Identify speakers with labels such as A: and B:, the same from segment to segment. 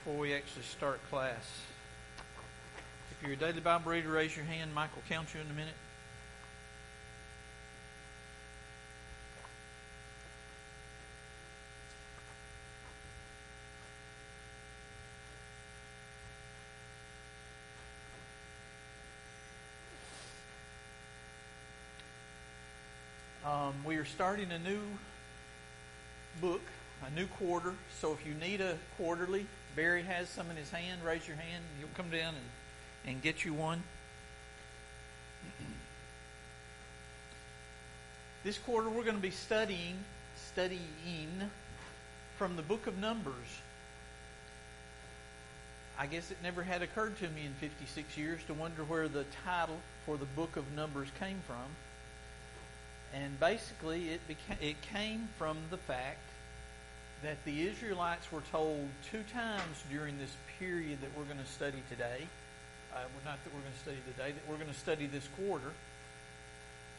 A: before we actually start class. If you're a daily Bible reader, raise your hand. Mike will count you in a minute. We are starting a new book, a new quarter. So if you need a quarterly, Barry has some in his hand. Raise your hand. He'll come down and get you one. This quarter we're going to be studying from the book of Numbers. I guess it never had occurred to me in 56 years to wonder where the title for the book of Numbers came from. And basically it came from the fact that the Israelites were told two times during this period that we're going to study today, not that we're going to study today, that we're going to study this quarter,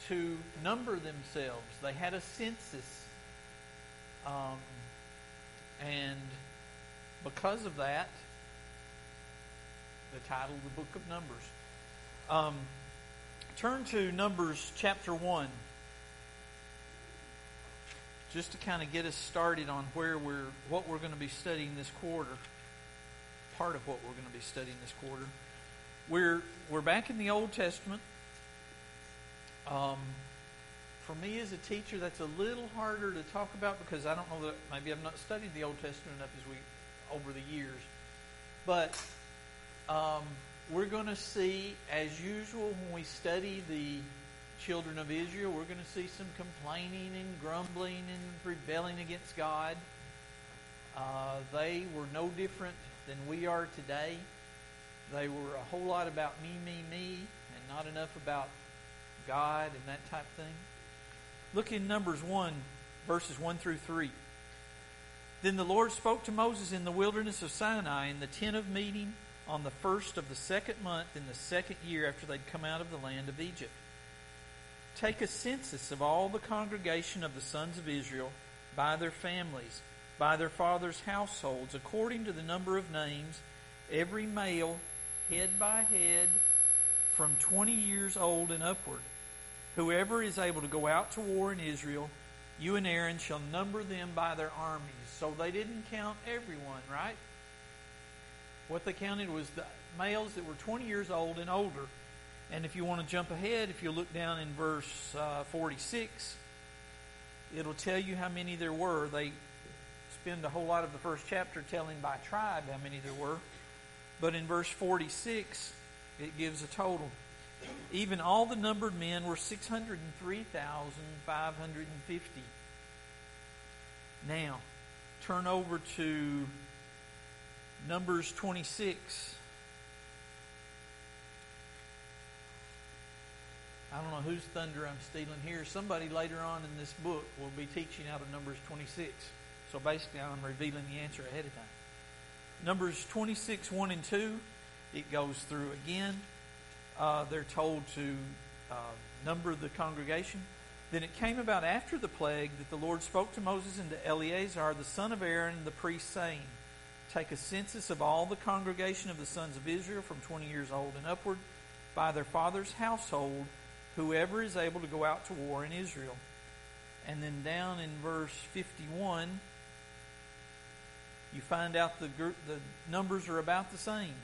A: to number themselves. They had a census. And because of that, the title of the book of Numbers. Turn to Numbers chapter 1. Just to kind of get us started on what we're going to be studying this quarter. Part of what we're going to be studying this quarter. We're back in the Old Testament. For me as a teacher, that's a little harder to talk about because I don't know that maybe I've not studied the Old Testament enough over the years. But we're going to see, as usual, when we study the children of Israel, we're going to see some complaining and grumbling and rebelling against God. They were no different than we are today. They were a whole lot about me, and not enough about God and that type of thing. Look in Numbers 1, verses 1 through 3. Then the Lord spoke to Moses in the wilderness of Sinai in the tent of meeting on the first of the second month in the second year after they'd come out of the land of Egypt. Take a census of all the congregation of the sons of Israel by their families, by their fathers' households, according to the number of names, every male, head by head, from 20 years old and upward. Whoever is able to go out to war in Israel, you and Aaron shall number them by their armies. So they didn't count everyone, right? What they counted was the males that were 20 years old and older. And if you want to jump ahead, if you look down in verse 46, it'll tell you how many there were. They spend a whole lot of the first chapter telling by tribe how many there were. But in verse 46, it gives a total. Even all the numbered men were 603,550. Now, turn over to Numbers 26. I don't know whose thunder I'm stealing here. Somebody later on in this book will be teaching out of Numbers 26. So basically I'm revealing the answer ahead of time. Numbers 26, 1 and 2, it goes through again. They're told to number the congregation. Then it came about after the plague that the Lord spoke to Moses and to Eleazar, the son of Aaron, the priest, saying, Take a census of all the congregation of the sons of Israel from 20 years old and upward, by their father's household, whoever is able to go out to war in Israel. And then down in verse 51, you find out the numbers are about the same.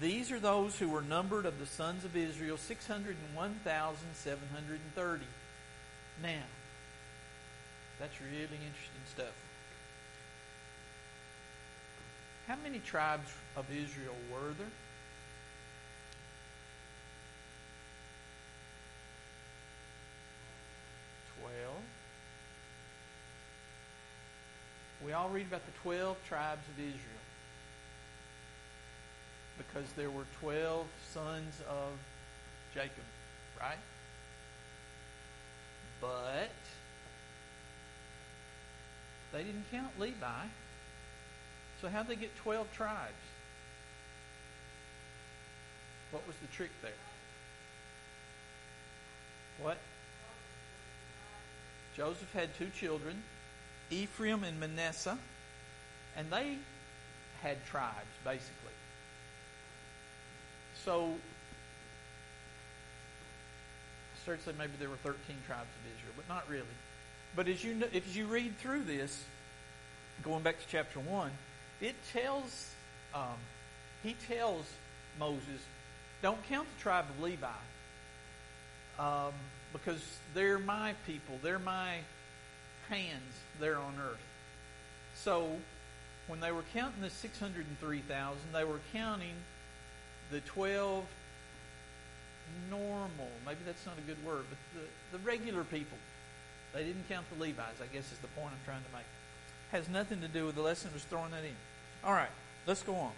A: These are those who were numbered of the sons of Israel, 601,730. Now, that's really interesting stuff. How many tribes of Israel were there? 12. We all read about the 12 tribes of Israel because there were 12 sons of Jacob, right? But they didn't count Levi. So how'd they get 12 tribes? What was the trick there? What? Joseph had two children, Ephraim and Manasseh, and they had tribes, basically. So, I started to say maybe there were 13 tribes of Israel, but not really. But as you read through this, going back to chapter 1, it tells, he tells Moses, don't count the tribe of Levi, because they're my people, they're my hands there on earth. So, when they were counting the 603,000, they were counting the 12 normal, maybe that's not a good word, but the regular people. They didn't count the Levites, I guess is the point I'm trying to make. Has nothing to do with the lesson, just throwing that in. All right, let's go on.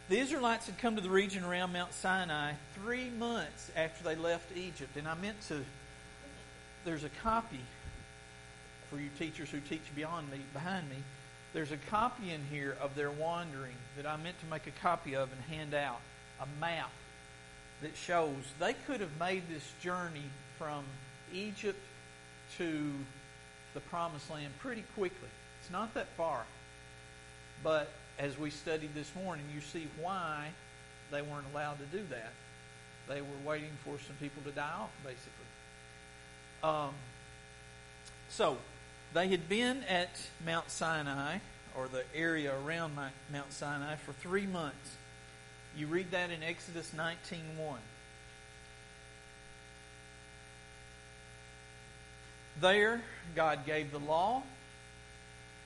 A: The Israelites had come to the region around Mount Sinai 3 months after they left Egypt. And I meant to, there's a copy for you teachers who teach behind me. There's a copy in here of their wandering that I meant to make a copy of and hand out. A map that shows they could have made this journey from Egypt to the Promised Land pretty quickly. It's not that far. But as we studied this morning, you see why they weren't allowed to do that. They were waiting for some people to die off, basically. So, they had been at Mount Sinai, or the area around Mount Sinai, for 3 months. You read that in Exodus 19:1. There, God gave the law.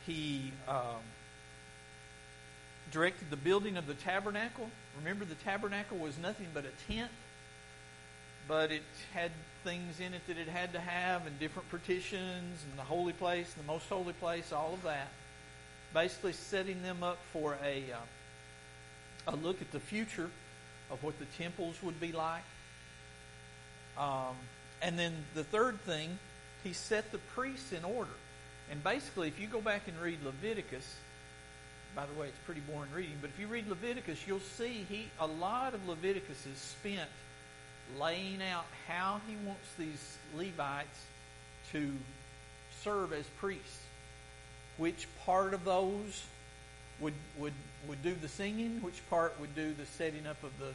A: He directed the building of the tabernacle. Remember, the tabernacle was nothing but a tent, but it had things in it that it had to have, and different partitions, and the holy place, the most holy place, all of that. Basically setting them up for a look at the future of what the temples would be like. And then the third thing, he set the priests in order. And basically, if you go back and read Leviticus, by the way, it's pretty boring reading, but if you read Leviticus, you'll see a lot of Leviticus is spent laying out how he wants these Levites to serve as priests. Which part of those would do the singing, which part would do the setting up of the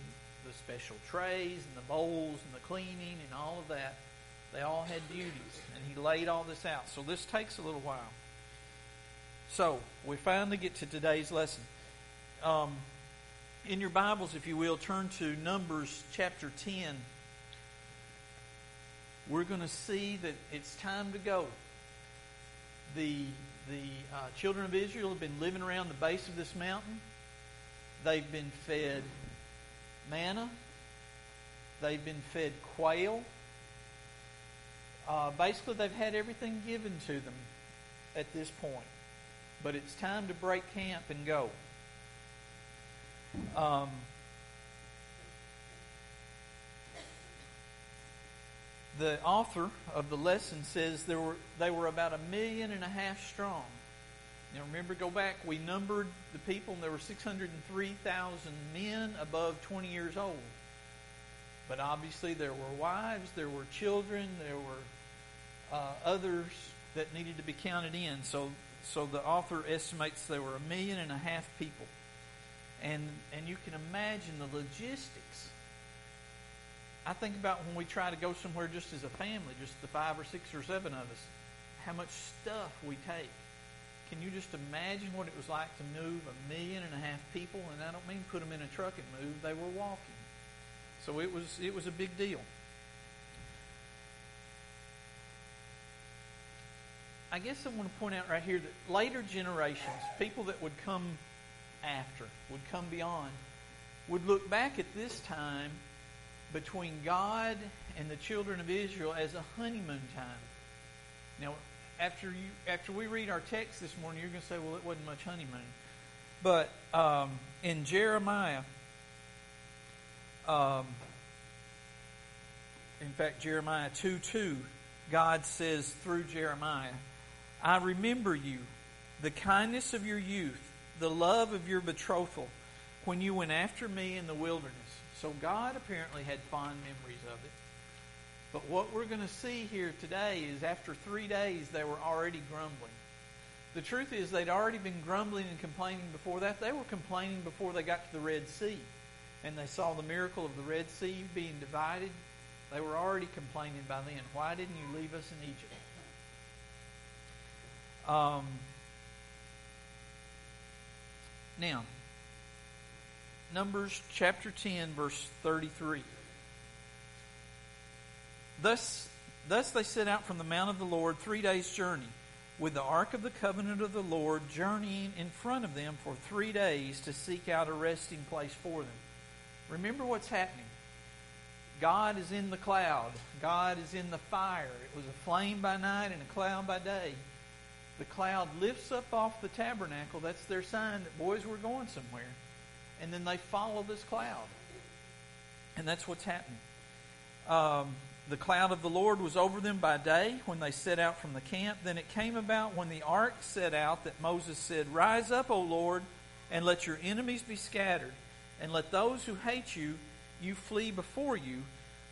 A: special trays and the bowls and the cleaning and all of that. They all had duties, and he laid all this out. So this takes a little while. So, we finally get to today's lesson. In your Bibles, if you will, turn to Numbers chapter 10. We're going to see that it's time to go. The children of Israel have been living around the base of this mountain. They've been fed manna. They've been fed quail. Basically, they've had everything given to them at this point. But it's time to break camp and go. The author of the lesson says they were about 1.5 million strong. Now remember, go back, we numbered the people, and there were 603,000 men above 20 years old. But obviously there were wives, there were children, there were others that needed to be counted in. So the author estimates there were 1.5 million people. And you can imagine the logistics. I think about when we try to go somewhere just as a family, just the 5 or 6 or 7 of us, how much stuff we take. Can you just imagine what it was like to move 1.5 million people? And I don't mean put them in a truck and move. They were walking. So it was a big deal. I guess I want to point out right here that later generations, people that would come after, would come beyond, would look back at this time between God and the children of Israel as a honeymoon time. Now, after we read our text this morning, you're going to say, well, it wasn't much honeymoon. But in Jeremiah, in fact, Jeremiah 2:2, God says through Jeremiah, I remember you, the kindness of your youth, the love of your betrothal, when you went after me in the wilderness. So God apparently had fond memories of it. But what we're going to see here today is after 3 days, they were already grumbling. The truth is they'd already been grumbling and complaining before that. They were complaining before they got to the Red Sea. And they saw the miracle of the Red Sea being divided. They were already complaining by then. Why didn't you leave us in Egypt? Now, Numbers chapter 10, verse 33. Thus they set out from the mount of the Lord 3 days' journey, with the ark of the covenant of the Lord journeying in front of them for 3 days to seek out a resting place for them. Remember what's happening. God is in the cloud. God is in the fire. It was a flame by night and a cloud by day. The cloud lifts up off the tabernacle. That's their sign that, boys, we're going somewhere. And then they follow this cloud. And that's what's happening. The cloud of the Lord was over them by day when they set out from the camp. Then it came about when the ark set out that Moses said, "Rise up, O Lord, and let your enemies be scattered, and let those who hate you flee before you."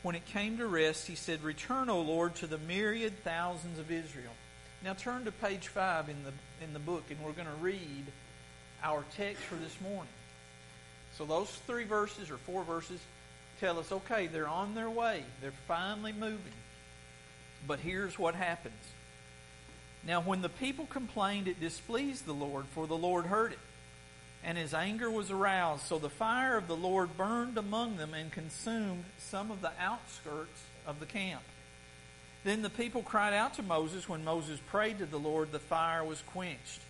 A: When it came to rest, he said, "Return, O Lord, to the myriad thousands of Israel." Now turn to page 5 in the book, and we're going to read our text for this morning. So those 3 verses or 4 verses tell us, okay, they're on their way. They're finally moving. But here's what happens. Now when the people complained, it displeased the Lord, for the Lord heard it. And his anger was aroused. So the fire of the Lord burned among them and consumed some of the outskirts of the camp. Then the people cried out to Moses. When Moses prayed to the Lord, the fire was quenched.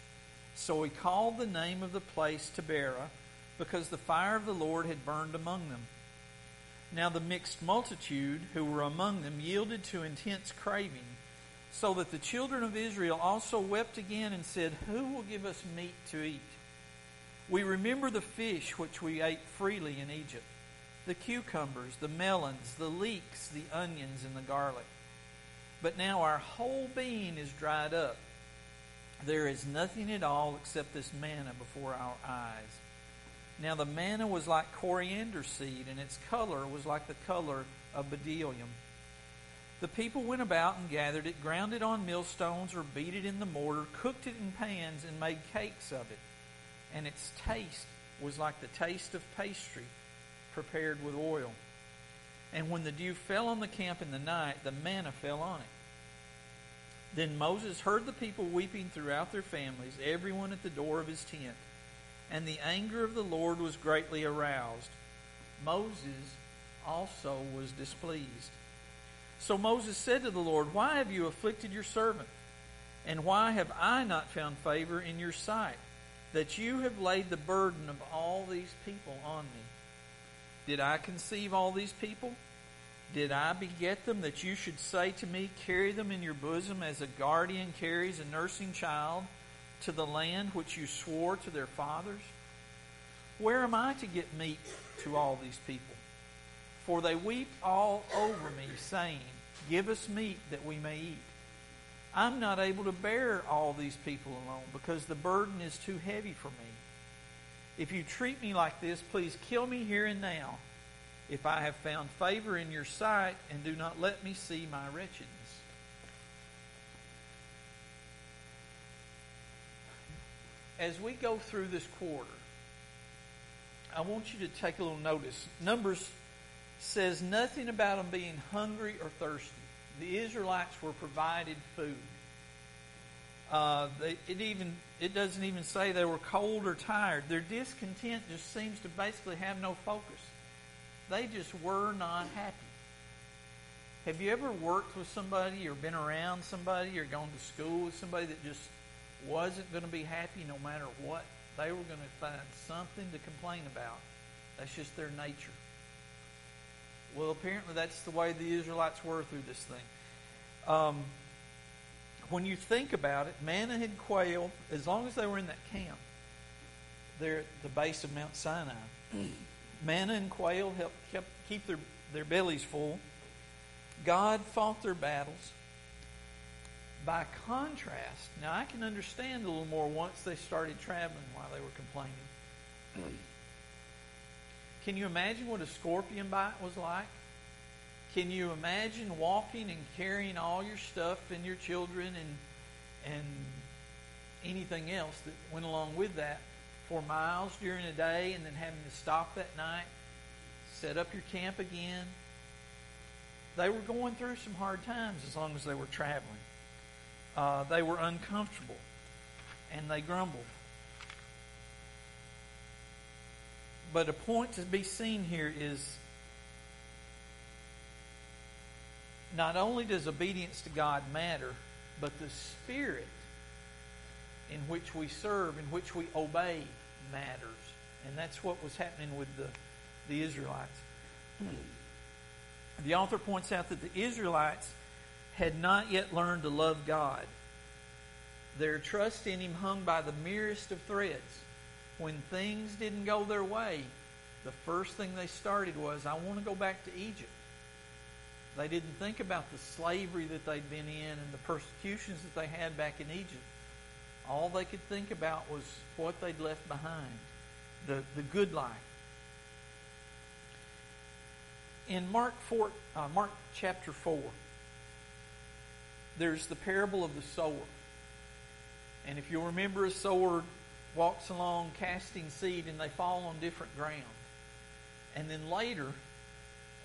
A: So he called the name of the place Taberah, because the fire of the Lord had burned among them. Now the mixed multitude who were among them yielded to intense craving, so that the children of Israel also wept again and said, "Who will give us meat to eat? We remember the fish which we ate freely in Egypt, the cucumbers, the melons, the leeks, the onions, and the garlic. But now our whole being is dried up. There is nothing at all except this manna before our eyes." Now the manna was like coriander seed, and its color was like the color of bdellium. The people went about and gathered it, ground it on millstones, or beat it in the mortar, cooked it in pans, and made cakes of it. And its taste was like the taste of pastry prepared with oil. And when the dew fell on the camp in the night, the manna fell on it. Then Moses heard the people weeping throughout their families, everyone at the door of his tent. And the anger of the Lord was greatly aroused. Moses also was displeased. So Moses said to the Lord, "Why have you afflicted your servant? And why have I not found favor in your sight, that you have laid the burden of all these people on me? Did I conceive all these people? Did I beget them, that you should say to me, 'Carry them in your bosom as a guardian carries a nursing child to the land which you swore to their fathers?' Where am I to get meat to all these people? For they weep all over me, saying, 'Give us meat that we may eat.' I'm not able to bear all these people alone, because the burden is too heavy for me. If you treat me like this, please kill me here and now, if I have found favor in your sight, and do not let me see my wretchedness." As we go through this quarter, I want you to take a little notice. Numbers says nothing about them being hungry or thirsty. The Israelites were provided food. It doesn't even say they were cold or tired. Their discontent just seems to basically have no focus. They just were not happy. Have you ever worked with somebody or been around somebody or gone to school with somebody that just wasn't going to be happy no matter what? They were going to find something to complain about. That's just their nature. Well, apparently that's the way the Israelites were through this thing. When you think about it, manna and quail, as long as they were in that camp, they're at the base of Mount Sinai. Manna and quail kept keep their bellies full. God fought their battles. By contrast, now I can understand a little more once they started traveling while they were complaining. Can you imagine what a scorpion bite was like? Can you imagine walking and carrying all your stuff and your children and anything else that went along with that, for miles during a day, and then having to stop that night, set up your camp again. They were going through some hard times as long as they were traveling. They were uncomfortable, and they grumbled. But a point to be seen here is not only does obedience to God matter, but the spirit in which we serve, in which we obey, matters. And that's what was happening with the Israelites. The author points out that the Israelites had not yet learned to love God. Their trust in Him hung by the merest of threads. When things didn't go their way, the first thing they started was, I want to go back to Egypt. They didn't think about the slavery that they'd been in and the persecutions that they had back in Egypt. All they could think about was what they'd left behind, the good life. In Mark chapter 4, there's the parable of the sower. And if you'll remember, a sower walks along casting seed, and they fall on different ground. And then later,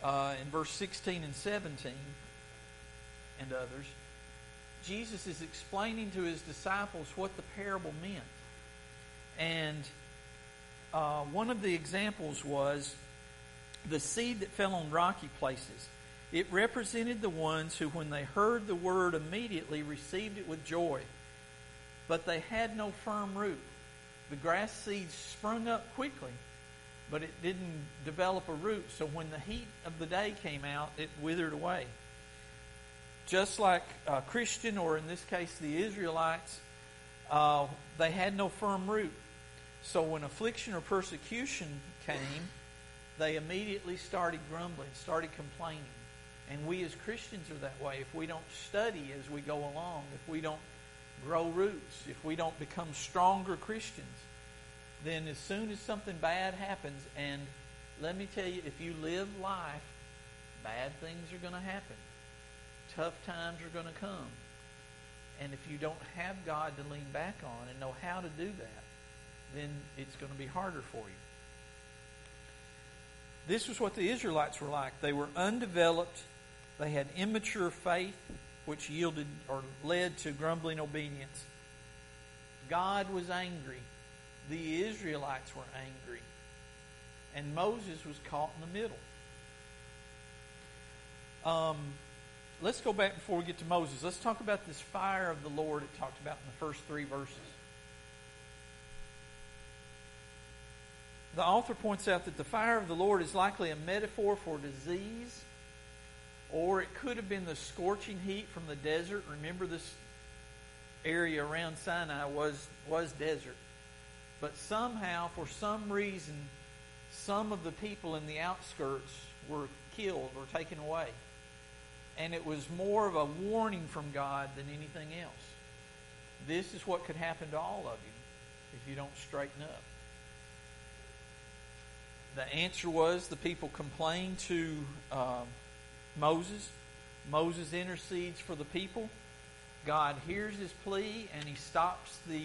A: in verse 16 and 17, and others, Jesus is explaining to His disciples what the parable meant. And one of the examples was the seed that fell on rocky places. It represented the ones who, when they heard the word, immediately received it with joy. But they had no firm root. The grass seeds sprung up quickly, but it didn't develop a root. So when the heat of the day came out, it withered away. Just like a Christian, or in this case the Israelites, they had no firm root. So when affliction or persecution came, they immediately started grumbling, started complaining. And we as Christians are that way. If we don't study as we go along, if we don't grow roots, if we don't become stronger Christians, then as soon as something bad happens, and let me tell you, if you live life, bad things are going to happen. Tough times are going to come. And if you don't have God to lean back on and know how to do that, then it's going to be harder for you. This was what the Israelites were like. They were undeveloped. They had immature faith, which yielded or led to grumbling obedience. God was angry. The Israelites were angry. And Moses was caught in the middle. Let's go back before we get to Moses. Let's talk about this fire of the Lord it talked about in the first 3 verses. The author points out that the fire of the Lord is likely a metaphor for disease, or it could have been the scorching heat from the desert. Remember, this area around Sinai was desert. But somehow, for some reason, some of the people in the outskirts were killed or taken away. And it was more of a warning from God than anything else. This is what could happen to all of you if you don't straighten up. The answer was the people complained to Moses. Moses intercedes for the people. God hears his plea and He stops the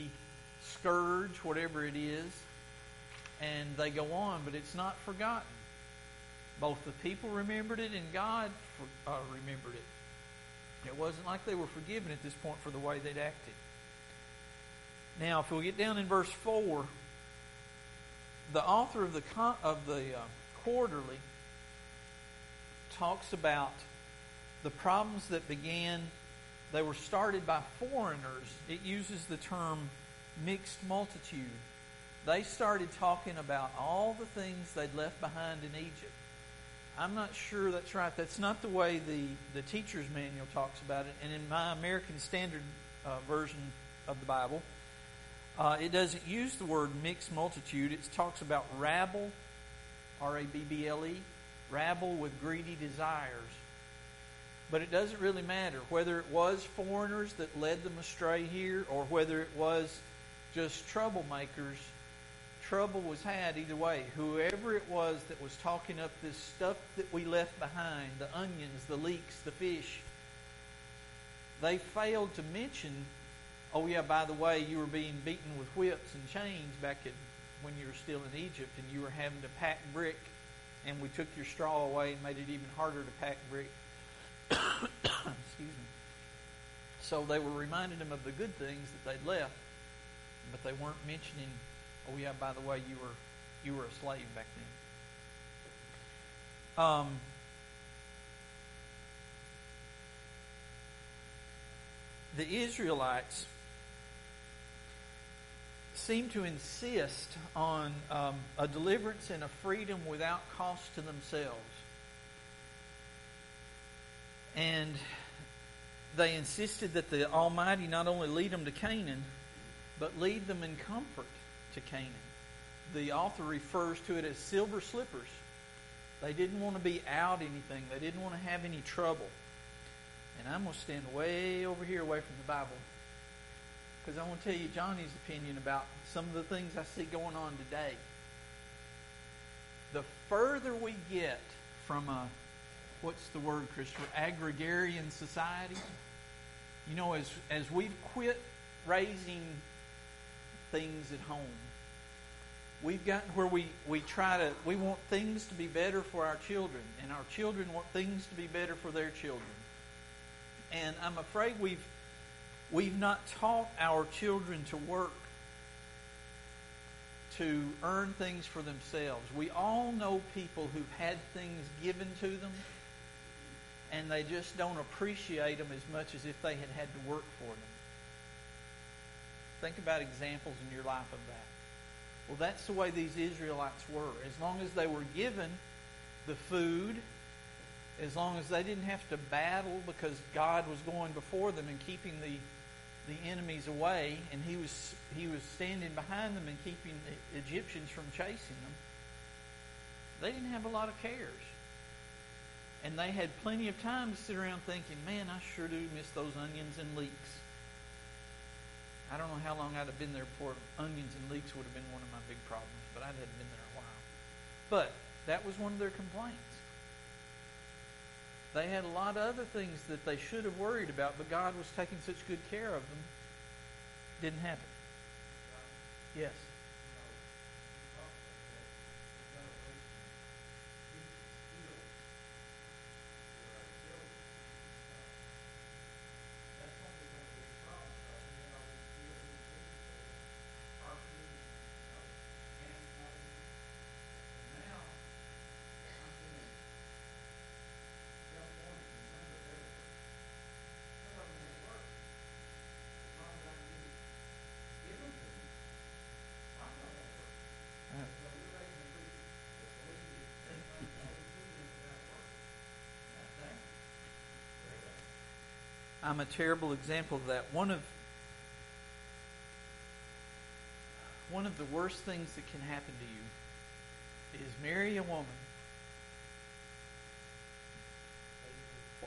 A: scourge, whatever it is, and they go on, but it's not forgotten. Both the people remembered it and God remembered it. It wasn't like they were forgiven at this point for the way they'd acted. Now, if we get down in verse 4, the author of the quarterly talks about the problems that began. They were started by foreigners. It uses the term mixed multitude. They started talking about all the things they'd left behind in Egypt. I'm not sure that's right. That's not the way the teacher's manual talks about it. And in my American Standard version of the Bible, it doesn't use the word mixed multitude. It talks about rabble, R-A-B-B-L-E, rabble with greedy desires. But it doesn't really matter whether it was foreigners that led them astray here or whether it was just troublemakers. Trouble was had either way. Whoever it was that was talking up this stuff that we left behind, the onions, the leeks, the fish, they failed to mention oh yeah, by the way, you were being beaten with whips and chains back when you were still in Egypt, and you were having to pack brick, and we took your straw away and made it even harder to pack brick. Excuse me. So they were reminding him of the good things that they'd left, but they weren't mentioning, oh yeah, by the way, you were a slave back then. The Israelites seem to insist on a deliverance and a freedom without cost to themselves. And they insisted that the Almighty not only lead them to Canaan, but lead them in comfort to Canaan. The author refers to it as silver slippers. They didn't want to be out anything. They didn't want to have any trouble. And I'm going to stand way over here away from the Bible, because I want to tell you Johnny's opinion about some of the things I see going on today. The further we get from what's the word, Christopher? Agrarian society. You know, as we've quit raising things at home, we've gotten where we want things to be better for our children, and our children want things to be better for their children. And I'm afraid we've not taught our children to work, to earn things for themselves. We all know people who've had things given to them, and they just don't appreciate them as much as if they had had to work for them. Think about examples in your life of that. Well, that's the way these Israelites were. As long as they were given the food, as long as they didn't have to battle because God was going before them and keeping the enemies away, and He was standing behind them and keeping the Egyptians from chasing them, they didn't have a lot of cares. And they had plenty of time to sit around thinking, man, I sure do miss those onions and leeks. I don't know how long I'd have been there before onions and leeks would have been one of my big problems, but I hadn't been there a while. But that was one of their complaints. They had a lot of other things that they should have worried about, but God was taking such good care of them. Didn't happen. Yes. I'm a terrible example of that. One of the worst things that can happen to you is marry a woman.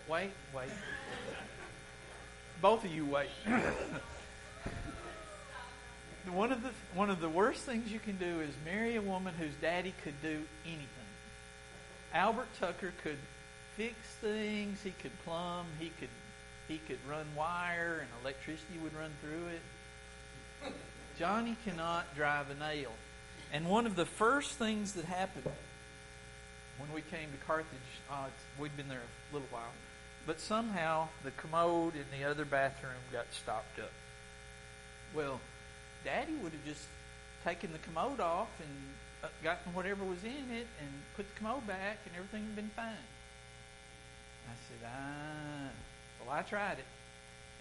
A: Wait. Both of you wait. One of the worst things you can do is marry a woman whose daddy could do anything. Albert Tucker could fix things. He could plumb. He could run wire, and electricity would run through it. Johnny cannot drive a nail. And one of the first things that happened when we came to Carthage, we'd been there a little while, but somehow the commode in the other bathroom got stopped up. Well, Daddy would have just taken the commode off and gotten whatever was in it and put the commode back, and everything would have been fine. I said, I tried it.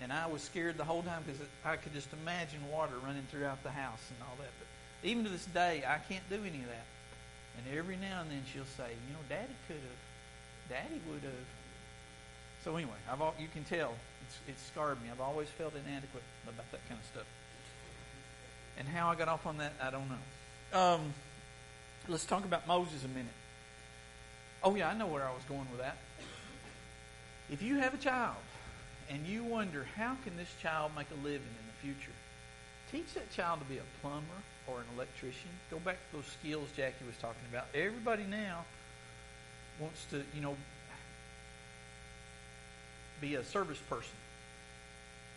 A: And I was scared the whole time because I could just imagine water running throughout the house and all that. But even to this day, I can't do any of that. And every now and then she'll say, Daddy could have. Daddy would have. So anyway, you can tell, it's scarred me. I've always felt inadequate about that kind of stuff. And how I got off on that, I don't know. Let's talk about Moses a minute. Oh yeah, I know where I was going with that. If you have a child, and you wonder, how can this child make a living in the future? Teach that child to be a plumber or an electrician. Go back to those skills Jackie was talking about. Everybody now wants to, be a service person.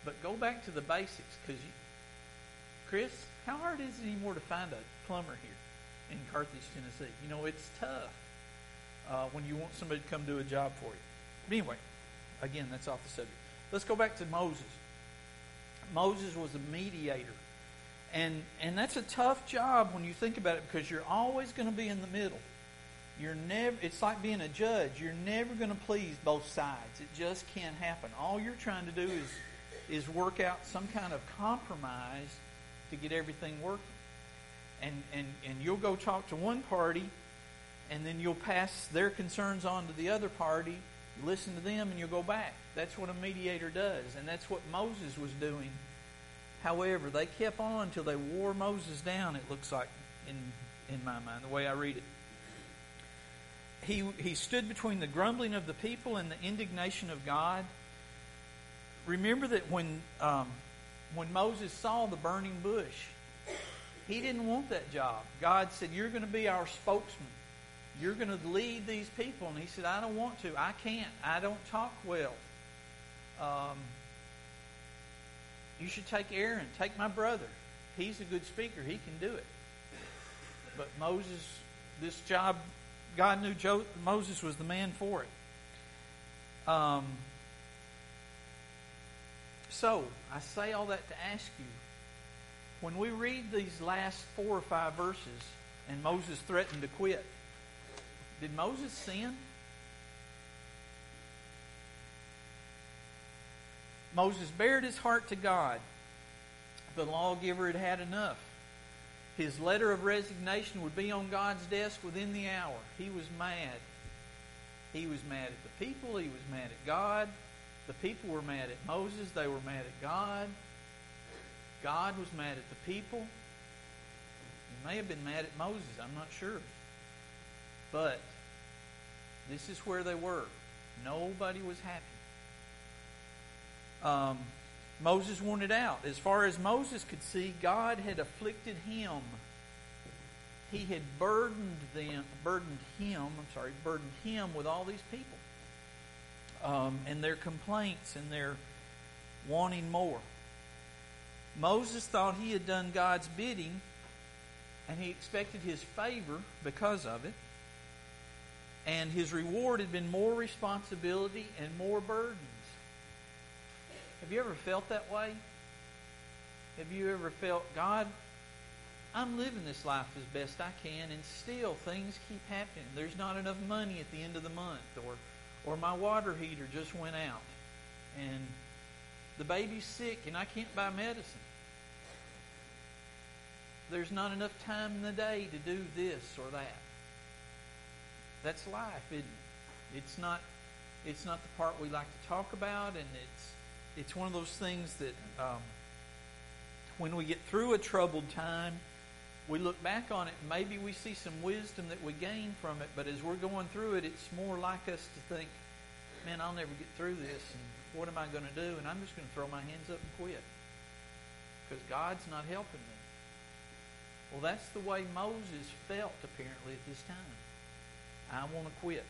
A: But go back to the basics, because Chris, how hard is it anymore to find a plumber here in Carthage, Tennessee? You know, it's tough when you want somebody to come do a job for you. But anyway, again, that's off the subject. Let's go back to Moses. Moses was a mediator. And that's a tough job when you think about it, because you're always going to be in the middle. It's like being a judge. You're never going to please both sides. It just can't happen. All you're trying to do is work out some kind of compromise to get everything working. And you'll go talk to one party, and then you'll pass their concerns on to the other party, listen to them, and you'll go back. That's what a mediator does, and that's what Moses was doing. However, they kept on until they wore Moses down, it looks like, in my mind, the way I read it. He stood between the grumbling of the people and the indignation of God. Remember that when Moses saw the burning bush, he didn't want that job. God said, "You're going to be our spokesman. You're going to lead these people." And he said, "I don't want to. I can't. I don't talk well. You should take Aaron. Take my brother. He's a good speaker. He can do it." But Moses, this job, God knew Moses was the man for it. So, I say all that to ask you, when we read these last 4 or 5 verses, and Moses threatened to quit, did Moses sin? Moses bared his heart to God. The lawgiver had had enough. His letter of resignation would be on God's desk within the hour. He was mad. He was mad at the people. He was mad at God. The people were mad at Moses. They were mad at God. God was mad at the people. He may have been mad at Moses. I'm not sure. But this is where they were. Nobody was happy. Moses wanted out. As far as Moses could see, God had afflicted him. He had burdened him with all these people. And their complaints and their wanting more. Moses thought he had done God's bidding, and he expected his favor because of it. And his reward had been more responsibility and more burdens. Have you ever felt that way? Have you ever felt, God, I'm living this life as best I can, and still things keep happening. There's not enough money at the end of the month, or my water heater just went out, and the baby's sick and I can't buy medicine. There's not enough time in the day to do this or that. That's life, isn't it? It's not the part we like to talk about, and it's one of those things that when we get through a troubled time, we look back on it and maybe we see some wisdom that we gain from it, but as we're going through it, it's more like us to think, man, I'll never get through this, and what am I going to do? And I'm just going to throw my hands up and quit because God's not helping me. Well, that's the way Moses felt apparently at this time. I want to quit.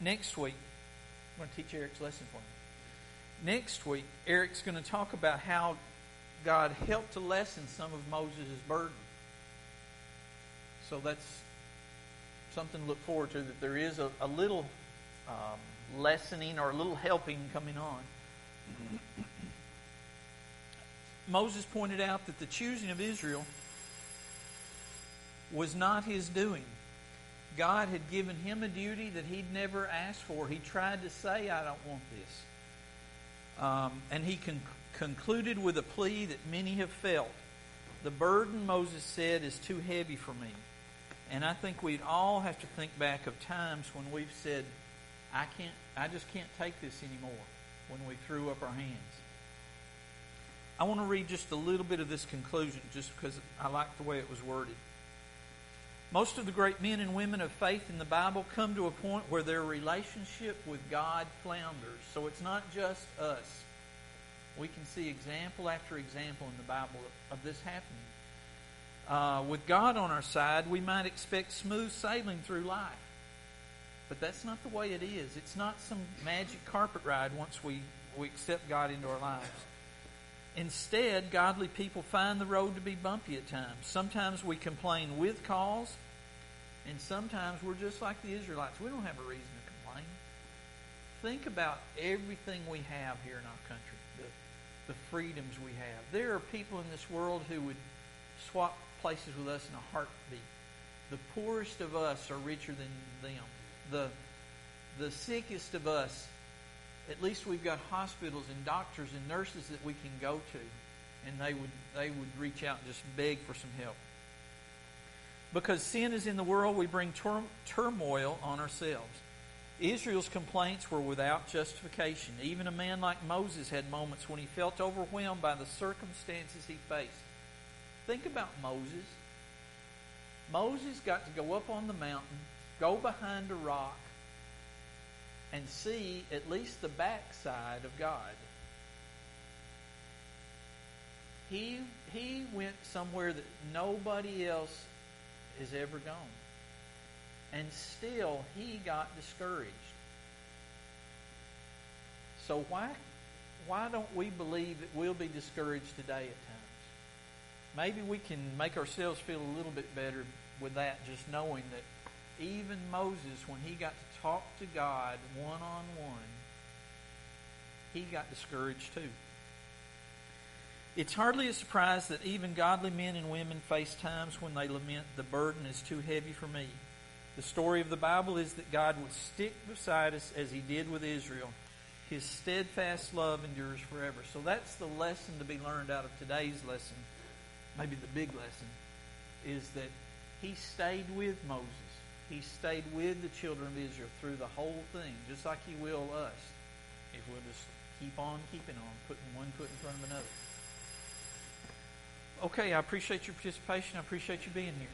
A: Next week, I'm going to teach Eric's lesson for me. Next week, Eric's going to talk about how God helped to lessen some of Moses' burden. So that's something to look forward to, that there is a little lessening or a little helping coming on. Moses pointed out that the choosing of Israel was not his doing. God had given him a duty that he'd never asked for. He tried to say, I don't want this. And he concluded with a plea that many have felt. The burden, Moses said, is too heavy for me. And I think we'd all have to think back of times when we've said, I just can't take this anymore, when we threw up our hands. I want to read just a little bit of this conclusion, just because I like the way it was worded. Most of the great men and women of faith in the Bible come to a point where their relationship with God flounders. So it's not just us. We can see example after example in the Bible of this happening. With God on our side, we might expect smooth sailing through life. But that's not the way it is. It's not some magic carpet ride once we accept God into our lives. Instead, godly people find the road to be bumpy at times. Sometimes we complain with cause, and sometimes we're just like the Israelites. We don't have a reason to complain. Think about everything we have here in our country, the freedoms we have. There are people in this world who would swap places with us in a heartbeat. The poorest of us are richer than them. The sickest of us, at least we've got hospitals and doctors and nurses that we can go to, and they would reach out and just beg for some help. Because sin is in the world, we bring turmoil on ourselves. Israel's complaints were without justification. Even a man like Moses had moments when he felt overwhelmed by the circumstances he faced. Think about Moses. Moses got to go up on the mountain, go behind a rock, and see at least the backside of God. He went somewhere that nobody else has ever gone. And still, he got discouraged. So why don't we believe that we'll be discouraged today at times? Maybe we can make ourselves feel a little bit better with that, just knowing that even Moses, when he got to talk to God one-on-one, he got discouraged too. It's hardly a surprise that even godly men and women face times when they lament, the burden is too heavy for me. The story of the Bible is that God would stick beside us as he did with Israel. His steadfast love endures forever. So that's the lesson to be learned out of today's lesson. Maybe the big lesson is that he stayed with Moses. He stayed with the children of Israel through the whole thing, just like he will us, if we'll just keep on keeping on, putting one foot in front of another. Okay, I appreciate your participation. I appreciate you being here.